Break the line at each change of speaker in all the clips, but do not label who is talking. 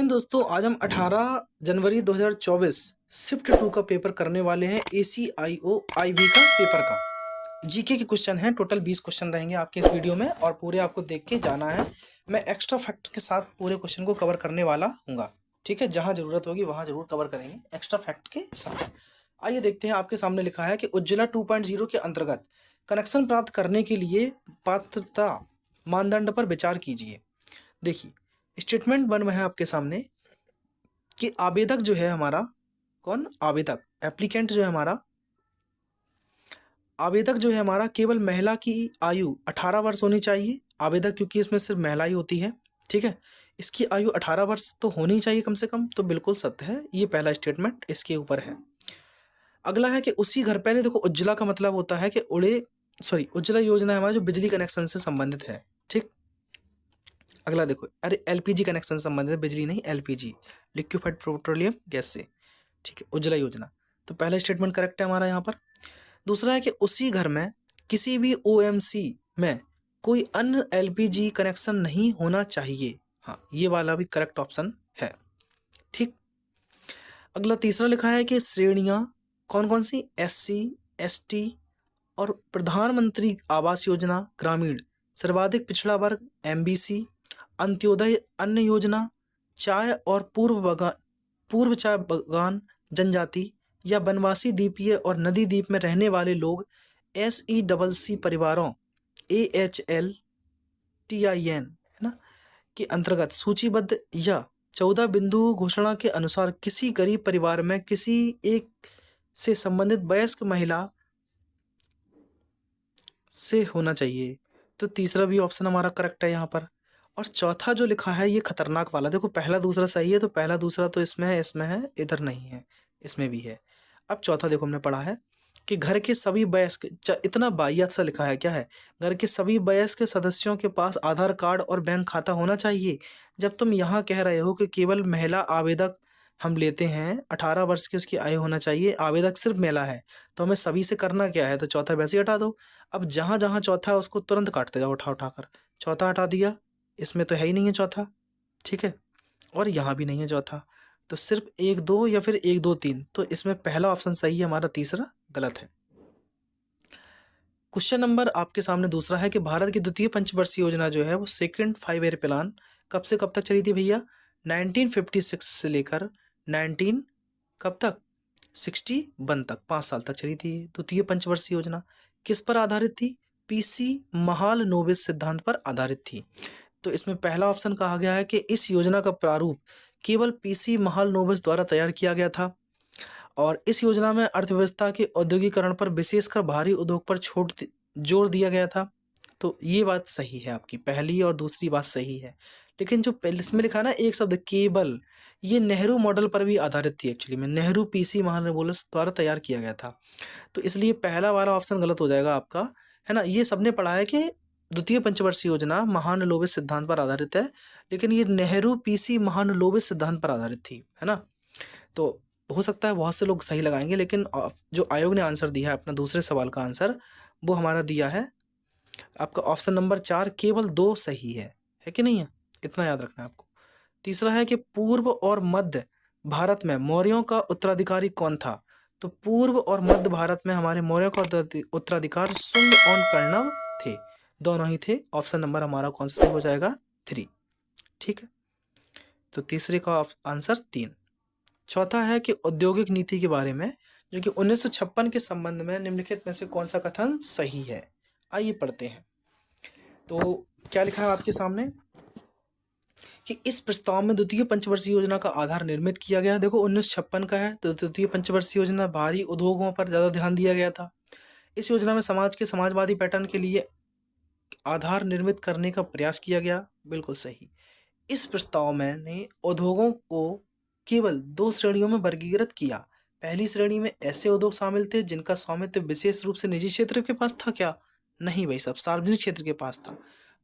हिंद दोस्तों, आज हम 18 जनवरी 2024 शिफ्ट 2 का पेपर करने वाले हैं। ACIO IB का पेपर का जीके के क्वेश्चन हैं। टोटल 20 क्वेश्चन रहेंगे आपके इस वीडियो में और पूरे आपको देख के जाना है। मैं एक्स्ट्रा फैक्ट के साथ पूरे क्वेश्चन को कवर करने वाला हूँगा, ठीक है। जहाँ जरूरत होगी वहाँ जरूर कवर करेंगे एक्स्ट्रा फैक्ट के साथ। आइए देखते हैं, आपके सामने लिखा है कि उज्ज्वला 2.0 के अंतर्गत कनेक्शन प्राप्त करने के लिए पात्रता मानदंड पर विचार कीजिए। देखिए, स्टेटमेंट 1 में है आपके सामने कि आवेदक जो है हमारा, कौन आवेदक, एप्लीकेंट जो है हमारा, आवेदक जो है हमारा केवल महिला की आयु 18 वर्ष होनी चाहिए। आवेदक क्योंकि इसमें सिर्फ महिला ही होती है, ठीक है। इसकी आयु 18 वर्ष तो होनी चाहिए कम से कम, तो बिल्कुल सत्य है। ये पहला स्टेटमेंट इसके ऊपर है। अगला है कि उसी घर, पहले देखो उज्ज्वला का मतलब होता है कि उज्ज्वला योजना है हमारा जो बिजली कनेक्शन से संबंधित है, ठीक। अगला देखो, अरे LPG कनेक्शन से संबंधित है, बिजली नहीं, LPG लिक्विफाइड पेट्रोलियम गैस से, ठीक है, उज्ज्वला योजना। तो पहला स्टेटमेंट करेक्ट है हमारा यहाँ पर। दूसरा है कि उसी घर में किसी भी OMC में कोई अन्य LPG कनेक्शन नहीं होना चाहिए। हाँ, ये वाला भी करेक्ट ऑप्शन है, ठीक। अगला तीसरा लिखा है कि श्रेणियाँ कौन कौन सी, SC ST और प्रधानमंत्री आवास योजना ग्रामीण, सर्वाधिक पिछड़ा वर्ग MBC, अंत्योदय अन्न योजना, चाय और पूर्व चाय बगान जनजाति या वनवासी द्वीपीय और नदी द्वीप में रहने वाले लोग SECC परिवारों AHL TIN, है ना, के अंतर्गत सूचीबद्ध या 14 बिंदु घोषणा के अनुसार किसी गरीब परिवार में किसी एक से संबंधित वयस्क महिला से होना चाहिए। तो तीसरा भी ऑप्शन हमारा करेक्ट है यहाँ पर। और चौथा जो लिखा है ये खतरनाक वाला, देखो पहला दूसरा सही है, तो पहला दूसरा तो इसमें है, इधर नहीं है, इसमें भी है। अब चौथा देखो, हमने पढ़ा है कि घर के सभी वयस्क, इतना वाहियात सा लिखा है, क्या है, घर के सभी वयस्क सदस्यों के पास आधार कार्ड और बैंक खाता होना चाहिए। जब तुम यहाँ कह रहे हो कि केवल महिला आवेदक हम लेते हैं, 18 वर्ष की उसकी आयु होना चाहिए, आवेदक सिर्फ महिला है, तो हमें सभी से करना क्या है, तो चौथा वैसे ही हटा दो। अब जहाँ जहाँ चौथा है उसको तुरंत काटते जाओ, उठा कर चौथा हटा दिया, इसमें तो है ही नहीं है चौथा, ठीक है, और यहाँ भी नहीं है चौथा, तो सिर्फ 1 2 या फिर 1 2 3, तो इसमें पहला ऑप्शन सही है हमारा, तीसरा गलत है। क्वेश्चन नंबर आपके सामने दूसरा है कि भारत की द्वितीय पंचवर्षीय योजना जो है वो सेकंड 5 ईयर प्लान कब से कब तक चली थी भैया, 1956 से लेकर 19 कब तक, 61 तक, 5 साल तक चली थी। द्वितीय पंचवर्षीय योजना किस पर आधारित थी, PC महालनोबिस सिद्धांत पर आधारित थी। तो इसमें पहला ऑप्शन कहा गया है कि इस योजना का प्रारूप केवल PC महालनोबिस द्वारा तैयार किया गया था और इस योजना में अर्थव्यवस्था के औद्योगिकरण पर, विशेषकर भारी उद्योग पर जोर दिया गया था। तो ये बात सही है आपकी, पहली और दूसरी बात सही है। लेकिन जो पहले इसमें लिखा ना एक शब्द केवल, ये नेहरू मॉडल पर भी आधारित थी। एक्चुअली में नेहरू PC महालनोबिस द्वारा तैयार किया गया था, तो इसलिए पहला वाला ऑप्शन गलत हो जाएगा आपका, है ना। ये सबने पढ़ा है कि द्वितीय पंचवर्षीय योजना महालनोबिस सिद्धांत पर आधारित है, लेकिन ये नेहरू PC महालनोबिस सिद्धांत पर आधारित थी, है ना। तो हो सकता है बहुत से लोग सही लगाएंगे, लेकिन जो आयोग ने आंसर दिया है अपना दूसरे सवाल का आंसर, वो हमारा दिया है आपका ऑप्शन नंबर 4, केवल 2 सही है कि नहीं है, इतना याद रखना है आपको। तीसरा है कि पूर्व और मध्य भारत में मौर्यों का उत्तराधिकारी कौन था। तो पूर्व और मध्य भारत में हमारे मौर्यों का उत्तराधिकार शुंग और कण्व थे, दोनों ही थे। ऑप्शन नंबर हमारा कौन सा सही हो जाएगा, 3, ठीक है। तो तीसरे का आंसर 3। चौथा है कि औद्योगिक नीति के बारे में, जो कि 1956 के संबंध में निम्नलिखित में से कौन सा कथन सही है। आइए पढ़ते हैं। तो क्या लिखा है आपके सामने कि इस प्रस्ताव में द्वितीय पंचवर्षीय योजना का आधार निर्मित किया गया। देखो 1956 का है, तो द्वितीय पंचवर्षीय योजना भारी उद्योगों पर ज्यादा ध्यान दिया गया था। इस योजना में समाज के समाजवादी पैटर्न के लिए आधार निर्मित करने का प्रयास किया गया, बिल्कुल सही। इस प्रस्ताव में ने उद्योगों को केवल 2 श्रेणियों में वर्गीकृत किया। पहली श्रेणी में ऐसे उद्योग शामिल थे जिनका स्वामित्व विशेष रूप से निजी क्षेत्र के पास था, क्या, नहीं भाई साहब, सार्वजनिक क्षेत्र के पास था।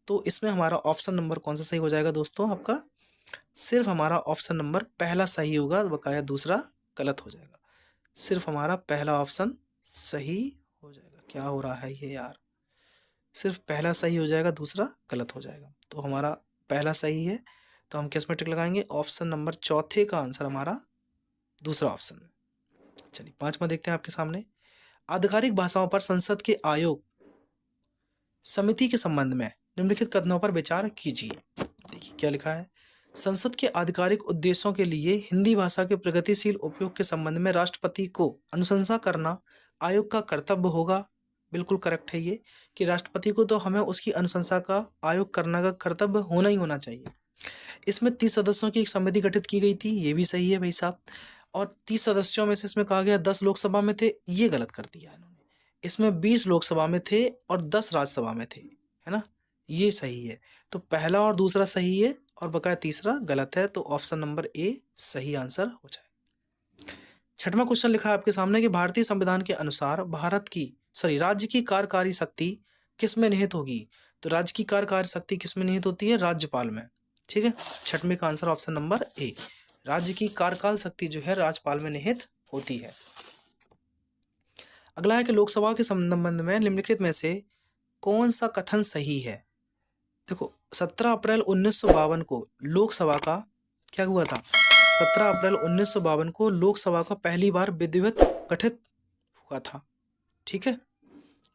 तो इसमें हमारा ऑप्शन नंबर कौन सा सही हो जाएगा दोस्तों, आपका सिर्फ हमारा ऑप्शन नंबर पहला सही होगा, बकाया दूसरा गलत हो जाएगा। सिर्फ हमारा पहला ऑप्शन सही हो जाएगा। क्या हो रहा है ये यार, सिर्फ पहला सही हो जाएगा, दूसरा गलत हो जाएगा। तो हमारा पहला सही है, तो हम किस में टिक लगाएंगे? ऑप्शन नंबर चौथे का आंसर हमारा दूसरा ऑप्शन। चलिए 5वां देखते हैं आपके सामने। आधिकारिक भाषाओं पर संसद के आयोग समिति के संबंध में निम्नलिखित कथनों पर विचार कीजिए। देखिए क्या लिखा है। संसद के आधिकारिक उद्देश्यों के लिए हिंदी भाषा के प्रगतिशील उपयोग के संबंध में राष्ट्रपति को अनुशंसा करना आयोग का कर्तव्य होगा। बिल्कुल करेक्ट है ये, कि राष्ट्रपति को तो हमें उसकी अनुशंसा का आयोग करने का कर्तव्य होना ही होना चाहिए। इसमें 30 सदस्यों की एक समिति गठित की गई थी, ये भी सही है भाई साहब। और 30 सदस्यों में से इसमें कहा गया 10 लोकसभा में थे, ये गलत कर दिया इन्होंने। इसमें 20 लोकसभा में थे और 10 राज्यसभा में थे, है ना, ये सही है। तो पहला और दूसरा सही है और बकाया तीसरा गलत है, तो ऑप्शन नंबर ए सही आंसर हो जाए। 6वां क्वेश्चन लिखा है आपके सामने कि भारतीय संविधान के अनुसार राज्य की कार्यकारी शक्ति किस में निहित होगी? तो राज्य की कार्यकारी शक्ति किस में निहित होती है? राज्यपाल में। ठीक है, 6वें का आंसर ऑप्शन नंबर ए, राज्य की कार्यकाल शक्ति जो है राज्यपाल में निहित होती है। अगला है कि लोकसभा के संबंध में निम्नलिखित में से कौन सा कथन सही है? देखो 17 अप्रैल 1952 को लोकसभा का क्या हुआ था? 17 अप्रैल 1952 को लोकसभा का पहली बार विधिवत गठित हुआ था। ठीक है,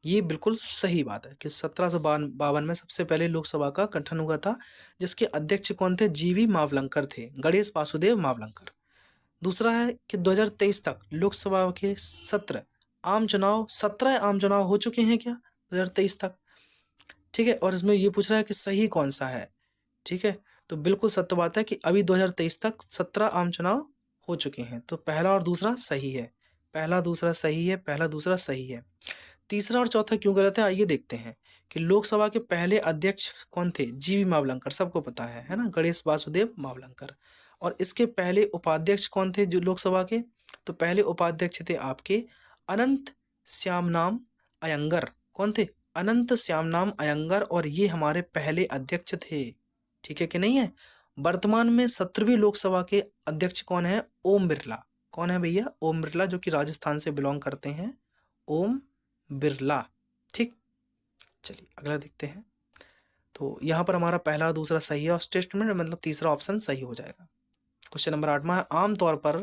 ये बिल्कुल सही बात है कि 1752 में सबसे पहले लोकसभा का गठन हुआ था, जिसके अध्यक्ष कौन थे? जीवी मावलंकर थे, गणेश वासुदेव मावलंकर। दूसरा है कि 2023 तक लोकसभा के 17 आम चुनाव हो चुके हैं क्या 2023 तक? ठीक है, और इसमें ये पूछ रहा है कि सही कौन सा है। ठीक है, तो बिल्कुल सत्य बात है कि अभी 2023 तक 17 आम चुनाव हो चुके हैं, तो पहला और दूसरा सही है, पहला दूसरा सही है, पहला दूसरा सही है। तीसरा और चौथा क्यों गलत है, आइए देखते हैं। कि लोकसभा के पहले अध्यक्ष कौन थे? जीवी मावलंकर, सबको पता है ना, गणेश वासुदेव मावलंकर। और इसके पहले उपाध्यक्ष कौन थे जो लोकसभा के? तो पहले उपाध्यक्ष थे आपके अनंत श्यामनाम अयंगर। कौन थे? अनंत श्यामनाम अयंगर, और ये हमारे पहले अध्यक्ष थे। ठीक है कि नहीं है? वर्तमान में 17वीं लोकसभा के अध्यक्ष कौन है? ओम बिरला। कौन है भैया? ओम बिरला, जो कि राजस्थान से बिलोंग करते हैं, ओम बिरला। ठीक, चलिए अगला देखते हैं। तो यहाँ पर हमारा पहला दूसरा सही है और स्टेटमेंट मतलब तीसरा ऑप्शन सही हो जाएगा। क्वेश्चन नंबर 8वां है, आमतौर पर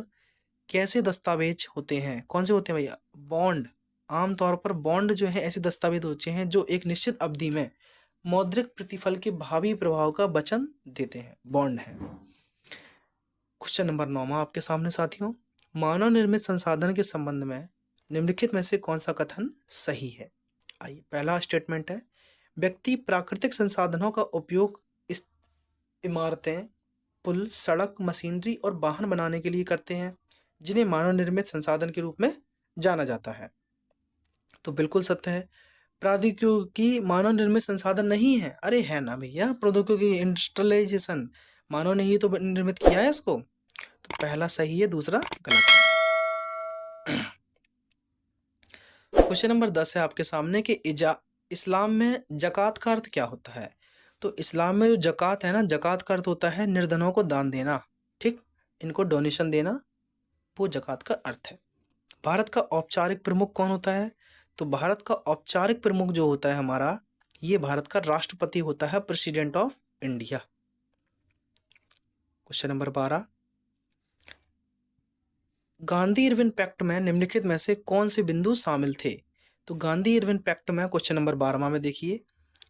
कैसे दस्तावेज होते हैं? कौन से होते हैं भैया? बॉन्ड। आमतौर पर बॉन्ड जो है ऐसे दस्तावेज होते हैं जो एक निश्चित अवधि में मौद्रिक प्रतिफल के भावी प्रभाव का वचन देते हैं, बॉन्ड है। क्वेश्चन नंबर 9वां आपके सामने साथियों, मानव निर्मित संसाधन के संबंध में निम्नलिखित में से कौन सा कथन सही है? आइए, पहला स्टेटमेंट है, व्यक्ति प्राकृतिक संसाधनों का उपयोग इमारतें, पुल, सड़क, मशीनरी और वाहन बनाने के लिए करते हैं, जिन्हें मानव निर्मित संसाधन के रूप में जाना जाता है। तो बिल्कुल सत्य है, प्रौद्योगिकी मानव निर्मित संसाधन नहीं है। अरे है ना भैया, प्रौद्योगिकी, इंडस्ट्रियलाइजेशन मानव ने ही तो निर्मित किया है इसको। तो पहला सही है, दूसरा गलत है। क्वेश्चन नंबर 10 है आपके सामने कि इस्लाम में जकात का अर्थ क्या होता है? तो इस्लाम में जो जकात है ना, जकात का अर्थ होता है निर्धनों को दान देना। ठीक, इनको डोनेशन देना, वो जकात का अर्थ है। भारत का औपचारिक प्रमुख कौन होता है? तो भारत का औपचारिक प्रमुख जो होता है हमारा, ये भारत का राष्ट्रपति होता है, president of India. Question number 12, Gandhi Irwin pact में निम्नलिखित में से कौन से बिंदु शामिल थे? तो गांधी इरविन पैक्ट में क्वेश्चन नंबर 12 में देखिए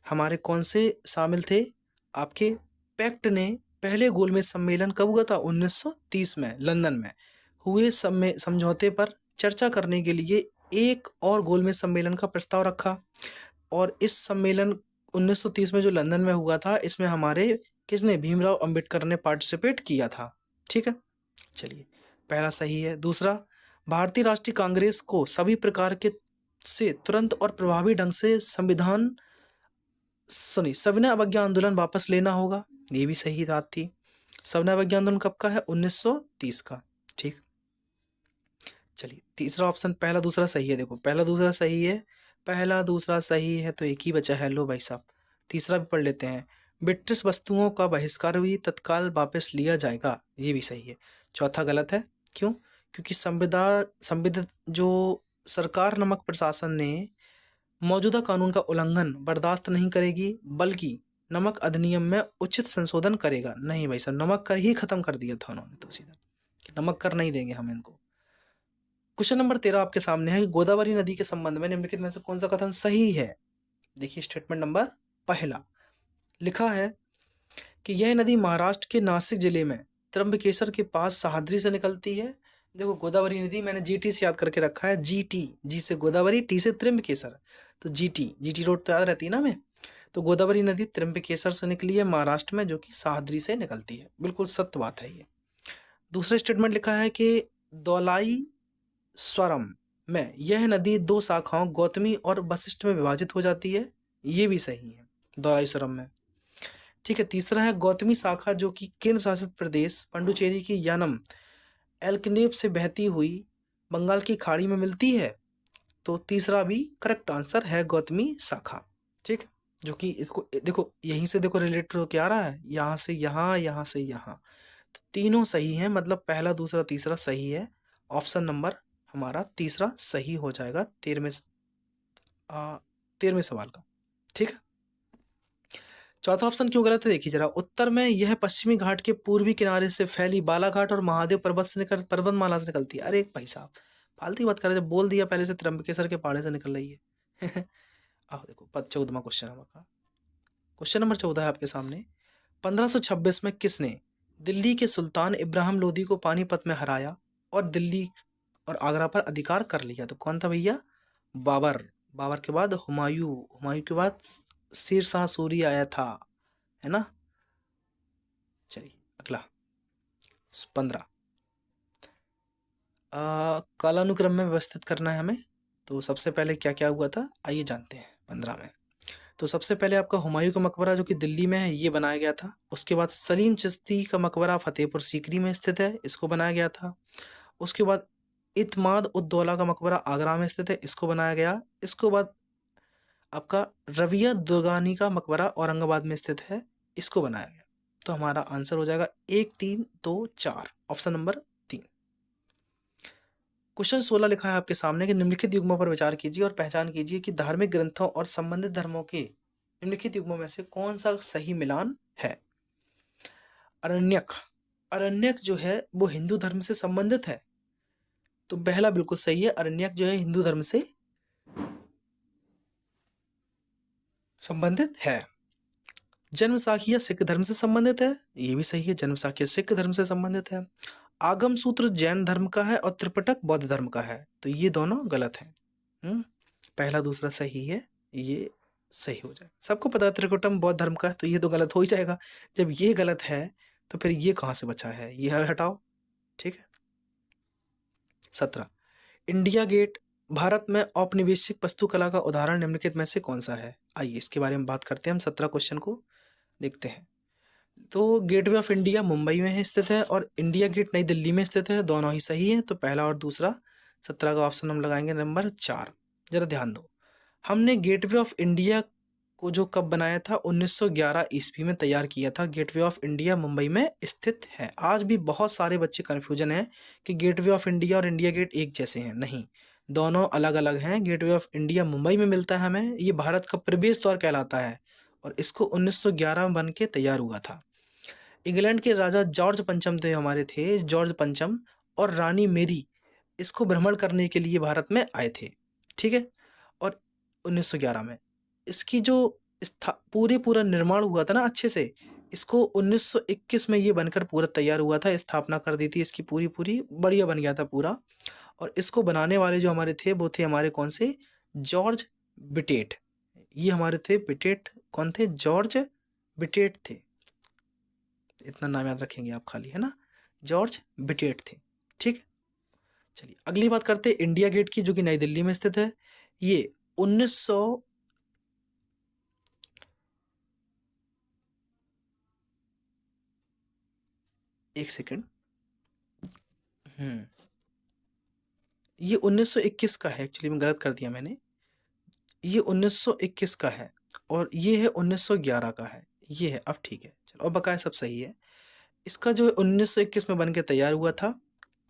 हमारे कौन से शामिल थे? आपके पैक्ट ने पहले गोलमेज सम्मेलन कब हुआ था? 1930 में लंदन में हुए समझौते पर चर्चा करने के लिए एक और गोलमेज सम्मेलन का प्रस्ताव रखा, और इस सम्मेलन 1930 में जो लंदन में हुआ था, इसमें हमारे किसने? भीमराव अंबेडकर ने पार्टिसिपेट किया था। ठीक है, चलिए पहला सही है। दूसरा, भारतीय राष्ट्रीय कांग्रेस को सभी प्रकार के से तुरंत और प्रभावी ढंग से सविनय अवज्ञा आंदोलन वापस लेना होगा, ये भी सही बात थी। सविनय अवज्ञा आंदोलन कब का है? 1930 का। ठीक, चलिए तीसरा ऑप्शन पहला दूसरा सही है। देखो पहला दूसरा सही है, पहला दूसरा सही है, तो एक ही बचा है। लो भाई साहब, तीसरा भी पढ़ लेते हैं, ब्रिटिश वस्तुओं का बहिष्कार भी तत्काल वापस लिया जाएगा, ये भी सही है। चौथा गलत है, क्यों? क्योंकि संविदा जो सरकार नमक प्रशासन ने मौजूदा कानून का उल्लंघन बर्दाश्त नहीं करेगी, बल्कि नमक अधिनियम में उचित संशोधन करेगा। नहीं भाई साहब, नमक कर ही खत्म कर दिया था उन्होंने तो सीधा, नमक कर नहीं देंगे हम इनको। क्वेश्चन नंबर 13 आपके सामने है कि गोदावरी नदी के संबंध में निम्नलिखित में से कौन सा कथन सही है। देखिए स्टेटमेंट नंबर पहला लिखा है कि यह नदी महाराष्ट्र के नासिक जिले में त्र्यंबकेश्वर के पास सहाद्री से निकलती है। देखो गोदावरी नदी मैंने जीटी से याद करके रखा है, जीटी, जी से गोदावरी, टी से त्र्यंबकेश्वर, तो जीटी रोड तो याद रहती है ना हमें। तो गोदावरी नदी त्र्यंबकेश्वर से निकली है महाराष्ट्र में, जो कि सहाद्री से निकलती है। बिल्कुल सत्य बात है ये। दूसरा स्टेटमेंट लिखा है कि दौलाई स्वरम में यह नदी दो शाखाओं गौतमी और वशिष्ठ में विभाजित हो जाती है। ये भी सही है, दौलाई स्वरम में। ठीक है, तीसरा है गौतमी शाखा जो कि केंद्र शासित प्रदेश पंडुचेरी की यानम एल्कनेप से बहती हुई बंगाल की खाड़ी में मिलती है। तो तीसरा भी करेक्ट आंसर है, गौतमी शाखा। ठीक, जो कि इसको देखो यहीं से देखो रिलेटेड हो क्या आ रहा है, यहाँ से यहाँ, यहाँ से यहाँ, तो तीनों सही है, मतलब पहला दूसरा तीसरा सही है। ऑप्शन नंबर हमारा तीसरा सही हो जाएगा 13वें सवाल का। ठीक है, चौथा ऑप्शन क्यों गलत है देखिए जरा। उत्तर में यह पश्चिमी घाट के पूर्वी किनारे से फैली बालाघाट और महादेव पर्वत से निकल पर्वतमाला से निकलती है। अरे भाई साहब फालतू बात कर रहे, जब बोल दिया पहले से त्र्यंबकेश्वर के पहाड़े से निकल रही है। आओ देखो 14वां क्वेश्चन है, क्वेश्चन नंबर 14 है आपके सामने। 1526 में किसने दिल्ली के सुल्तान इब्राहिम लोदी को पानीपत में हराया और दिल्ली और आगरा पर अधिकार कर लिया? तो कौन था भैया? बाबर। बाबर के बाद हुमायूं, हुमायूं के बाद शेर शाह सूरी आया था, है ना। चलिए अगला 15 कालानुक्रम में व्यवस्थित करना है हमें। तो सबसे पहले क्या क्या हुआ था आइए जानते हैं 15 में। तो सबसे पहले आपका हुमायूं का मकबरा जो कि दिल्ली में है ये बनाया गया था। उसके बाद सलीम चिश्ती का मकबरा फतेहपुर सीकरी में स्थित है, इसको बनाया गया था। उसके बाद इत्माद उद्दौला का मकबरा आगरा में स्थित है, इसको बनाया गया। इसके बाद आपका रविया दुर्गानी का मकबरा औरंगाबाद में स्थित है, इसको बनाया गया। तो हमारा आंसर हो जाएगा 1 3 2 4, ऑप्शन नंबर 3। क्वेश्चन 16 लिखा है आपके सामने कि निम्नलिखित युग्मों पर विचार कीजिए और पहचान कीजिए कि धार्मिक ग्रंथों और संबंधित धर्मों के निम्नलिखित युग्मों में से कौन सा सही मिलान है। अरण्यक, अरण्यक जो है वो हिंदू धर्म से संबंधित है, तो पहला बिल्कुल सही है, अरण्यक जो है हिंदू धर्म से संबंधित है। जन्म साखिया सिख धर्म से संबंधित है, ये भी सही है, जन्म साखिया सिख धर्म से संबंधित है। आगम सूत्र जैन धर्म का है और त्रिपिटक बौद्ध धर्म का है, तो ये दोनों गलत है। पहला दूसरा सही है, ये सही हो जाए। सबको पता है त्रिकुटम बौद्ध धर्म का है, तो ये तो गलत हो ही जाएगा। जब ये गलत है तो फिर ये कहाँ से बचा है, ये हटाओ। ठीक है। 17 इंडिया गेट भारत में औपनिवेशिक वास्तुकला का उदाहरण निम्नलिखित में से कौन सा है। आइए इसके बारे में बात करते हैं हम। 17 क्वेश्चन को देखते हैं। तो गेटवे ऑफ इंडिया मुंबई में स्थित है और इंडिया गेट नई दिल्ली में स्थित है, दोनों ही सही है। तो पहला और दूसरा 17 का ऑप्शन हम लगाएंगे नंबर 4। जरा ध्यान दो, हमने गेटवे ऑफ इंडिया को जो कब बनाया था 1911 ईस्वी में तैयार किया था। गेटवे ऑफ इंडिया मुंबई में स्थित है। आज भी बहुत सारे बच्चे कन्फ्यूजन है कि गेटवे ऑफ इंडिया और इंडिया गेट एक जैसे हैं, नहीं, दोनों अलग अलग हैं। गेटवे ऑफ इंडिया मुंबई में मिलता है हमें, ये भारत का प्रवेश द्वार कहलाता है और इसको 1911 में बन के तैयार हुआ था। इंग्लैंड के राजा जॉर्ज पंचम थे जॉर्ज पंचम, और रानी मेरी इसको भ्रमण करने के लिए भारत में आए थे। ठीक है, और 1911 में इसकी जो पूरा निर्माण हुआ था ना अच्छे से, इसको 1921 में ये बनकर पूरा तैयार हुआ था, स्थापना कर दी थी इसकी पूरी बढ़िया बन गया था पूरा। और इसको बनाने वाले जो हमारे थे वो थे हमारे कौन से, जॉर्ज बिटेट। ये हमारे थे बिटेट, कौन थे, जॉर्ज बिटेट थे। इतना नाम याद रखेंगे आप खाली, है ना, जॉर्ज बिटेट थे। ठीक है, चलिए अगली बात करते हैं इंडिया गेट की, जो कि नई दिल्ली में स्थित है। ये 1900 एक सेकेंड, ये 1921 का है। एक्चुअली मैं गलत कर दिया मैंने, ये 1921 का है और ये है 1911 का है, ये है। अब ठीक है, चलो अब बकाया सब सही है। इसका जो 1921 में बन के तैयार हुआ था,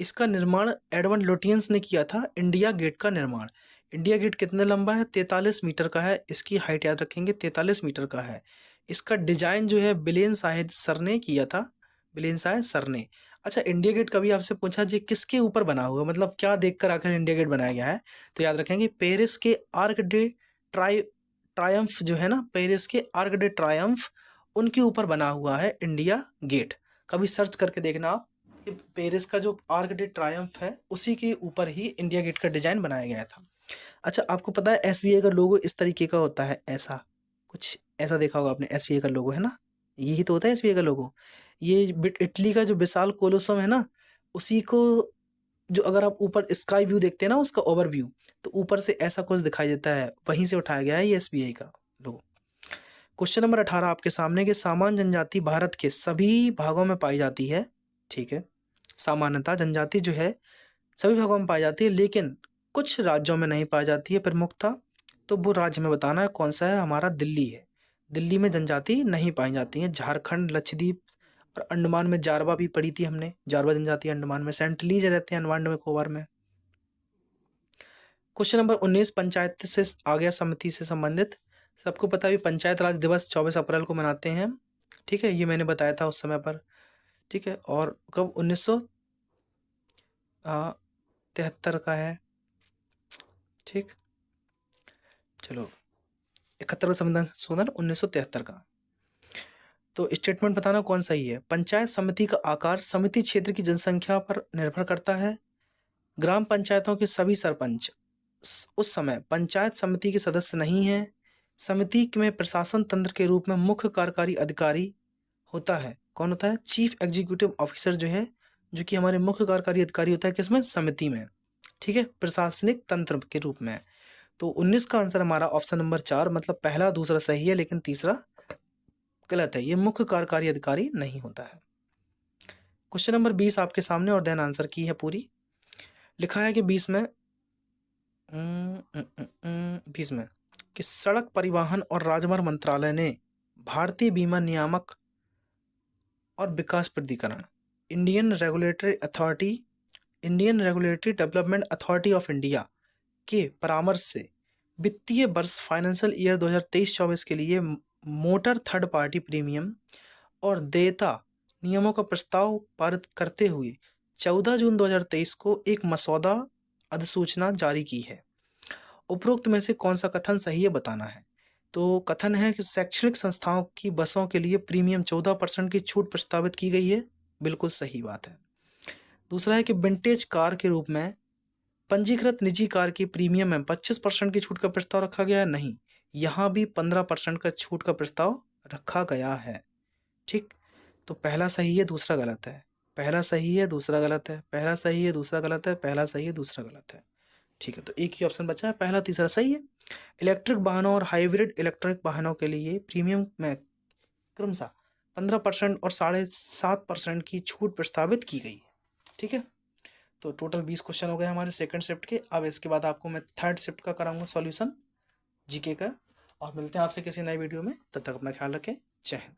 इसका निर्माण एडवर्ड लुटियंस ने किया था। इंडिया गेट का निर्माण, इंडिया गेट कितने लंबा है, 43 मीटर का है। इसकी हाइट याद रखेंगे 43 मीटर का है। इसका डिजाइन जो है बिलेन शाह सर ने किया था, बिलेन शाह सर ने। अच्छा, इंडिया गेट कभी आपसे पूछा जी किसके ऊपर बना हुआ, मतलब क्या देखकर आखिर इंडिया गेट बनाया गया है, तो याद रखेंगे पेरिस के आर्क डे ट्रायम्फ जो है ना, पेरिस के आर्क डे ट्रायम्फ, उनके ऊपर बना हुआ है इंडिया गेट। कभी सर्च करके देखना आप कि पेरिस का जो आर्क डे ट्रायम्फ है उसी के ऊपर ही इंडिया गेट का डिजाइन बनाया गया था। अच्छा, आपको पता है एसबीआई का लोगो इस तरीके का होता है, ऐसा कुछ ऐसा देखा होगा आपने, एसबीआई का लोगो है ना, यही तो होता है एसबीआई का लोगो। ये इटली का जो विशाल कोलोसम है ना, उसी को, जो अगर आप ऊपर स्काई व्यू देखते हैं ना, उसका ओवरव्यू, तो ऊपर से ऐसा कुछ दिखाई देता है, वहीं से उठाया गया है ये एसबीआई का लोगो। क्वेश्चन नंबर 18 आपके सामने कि सामान्य जनजाति भारत के सभी भागों में पाई जाती है। ठीक है, सामान्यतः जनजाति जो है सभी भागों में पाई जाती है, लेकिन कुछ राज्यों में नहीं पाई जाती है प्रमुखता। तो वो राज्य में बताना है कौन सा है, हमारा दिल्ली है। दिल्ली में जनजाति नहीं पाई जाती है। झारखंड, लक्षद्वीप और अंडमान में जारवा भी पढ़ी थी हमने, जारवा जनजाति अंडमान में, सेंटलीज रहते हैं अंडमान निकोबार में। क्वेश्चन नंबर 19 पंचायत से आ गया, समिति से संबंधित। सबको पता है पंचायत राज दिवस 24 अप्रैल को मनाते हैं। ठीक है, ये मैंने बताया था उस समय पर। ठीक है, और कब, 1973 का है। ठीक, चलो 71 संविधान संशोधन 1973 का। तो स्टेटमेंट बताना कौन सही है। पंचायत समिति का आकार समिति क्षेत्र की जनसंख्या पर निर्भर करता है। ग्राम पंचायतों के सभी सरपंच उस समय पंचायत समिति के सदस्य नहीं हैं। समिति में प्रशासन तंत्र के रूप में मुख्य कार्यकारी अधिकारी होता है। कौन होता है, चीफ एग्जीक्यूटिव ऑफिसर जो है, जो कि हमारे मुख्य कार्यकारी अधिकारी होता है किसमें, समिति में। ठीक है, प्रशासनिक तंत्र के रूप में। तो 19 का आंसर हमारा ऑप्शन नंबर 4, मतलब पहला दूसरा सही है लेकिन तीसरा गलत है, ये मुख्य कार्यकारी अधिकारी नहीं होता है। क्वेश्चन नंबर 20 आपके सामने और देन आंसर की है पूरी। लिखा है कि 20 में कि सड़क परिवहन और राजमार्ग मंत्रालय ने भारतीय बीमा नियामक और विकास प्राधिकरण, Indian regulatory development authority of India के परामर्श से वित्तीय वर्ष फाइनेंशियल ईयर 2023-24 के लिए मोटर थर्ड पार्टी प्रीमियम और देयता नियमों का प्रस्ताव पारित करते हुए 14 जून 2023 को एक मसौदा अधिसूचना जारी की है। उपरोक्त में से कौन सा कथन सही है बताना है। तो कथन है कि शैक्षणिक संस्थाओं की बसों के लिए प्रीमियम 14% की छूट प्रस्तावित की गई है, बिल्कुल सही बात है। दूसरा है कि विंटेज कार के रूप में पंजीकृत निजी कार की प्रीमियम में 25% की छूट का प्रस्ताव रखा गया है, नहीं, यहाँ भी 15% का छूट का प्रस्ताव रखा गया है। ठीक, तो पहला सही है दूसरा गलत है, पहला सही है दूसरा गलत है, पहला सही है दूसरा गलत है, पहला सही है दूसरा गलत है। ठीक है, तो एक ही ऑप्शन बचा है, पहला तीसरा सही है। इलेक्ट्रिक वाहनों और हाइब्रिड इलेक्ट्रिक वाहनों के लिए प्रीमियम में क्रमशः 15% और 7.5% की छूट प्रस्तावित की गई है। ठीक है, तो टोटल 20 क्वेश्चन हो गए हमारे सेकंड शिफ्ट के। अब इसके बाद आपको मैं थर्ड शिफ्ट का कराऊंगा सॉल्यूशन जीके का, और मिलते हैं आपसे किसी नए वीडियो में। तब तक अपना ख्याल रखें, जय हिंद।